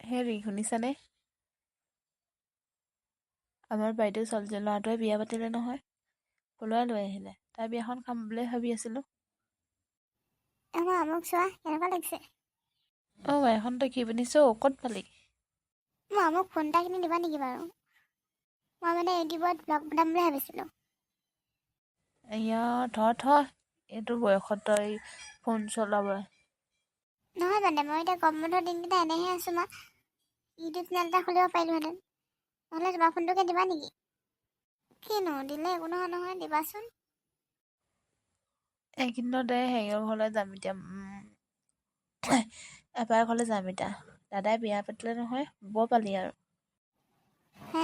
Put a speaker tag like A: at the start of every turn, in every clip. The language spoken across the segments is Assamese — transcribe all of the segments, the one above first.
A: হেৰি শুনিছানে? আমাৰ বাইদেউ ছোৱালীজনী ল'ৰাটোৱে বিয়া পাতিলে নহয়। পলুৱাই লৈ আহিলে। তাই বিয়াখন খাম বুলি ভাবি আছিলোঁ।
B: আমাৰ আমুক চোৱা কেনেকুৱা লাগিছে।
A: এখন তই কি পিন্ধিছ? ক'ত পালি?
B: মোৰ আমুক ফোন এটা কিনি দিবা নেকি বাৰু? মই মানে ইউটিউবত ব্লগ বনাম বুলি ভাবিছিলোঁ।
A: এয়া থ এইটো বয়সত তই ফোন চলাব।
B: নহয় মানে মই এতিয়া গৰম বন্ধৰ দিনকেইটা এনেহে আছোঁ ইউটিউব চেনেল এটা খুলিব পাৰিলোহেঁতেন। নহ'লে তোমাৰ ফোনটোকে দিবা নেকি? কিনো দিলে একো নহয় দিবাচোন।
A: এইকেইদিনতে হেৰিয়ৰ ঘৰলৈ যাম এতিয়া। এপাৰ ঘৰলৈ যাম এতিয়া। দাদাই বিয়া পাতিলে নহয়, বৰ পালি আৰু।
B: হে?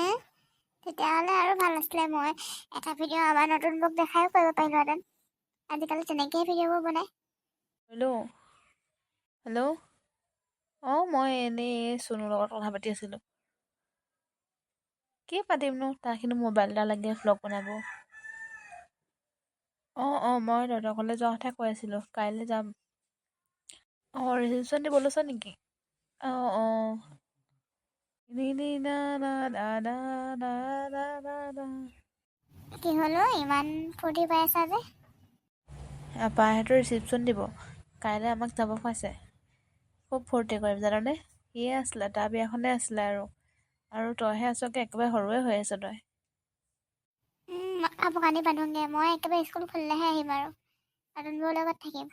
B: তেতিয়াহ'লে আৰু ভাল আছিলে। মই এটা ভিডিঅ' আমাৰ নতুন বুক দেখাইও কৰিব পাৰিলোহেঁতেন। আজিকালি তেনেকেই ভিডিঅ'বোৰ বনায়।
A: হেল্ল'। মই এনেই চুনুৰ লগত কথা পাতি আছিলোঁ। কি পাতিমনো? তাৰ কিন্তু মোবাইল এটা লাগে ভ্লগ বনাব। মই তহঁতৰ ঘৰলৈ যোৱা কথা কৈ আছিলোঁ। কাইলৈ যাম। ৰিচিপশ্যন দিব লৈছ নেকি? অঁ।
B: কি হ'লো ইমান ফূৰ্তি পাই আছা যে?
A: আপাহঁতৰ ৰিচিপশ্যন দিব। কাইলৈ আমাক যাব খুৱাইছে। খুব ফূৰ্তি কৰিম জাননে? সিয়ে আছিলে, তাৰ বিয়াখনে আছিলে আৰু তইহে আছকে একেবাৰে সৰুৱে হৈ আছ তই।
B: কাপোৰ কানি বান্ধোগে। মই একেবাৰে স্কুল খুলিলেহে আহিম আৰু নতুনবোৰৰ লগত থাকিম।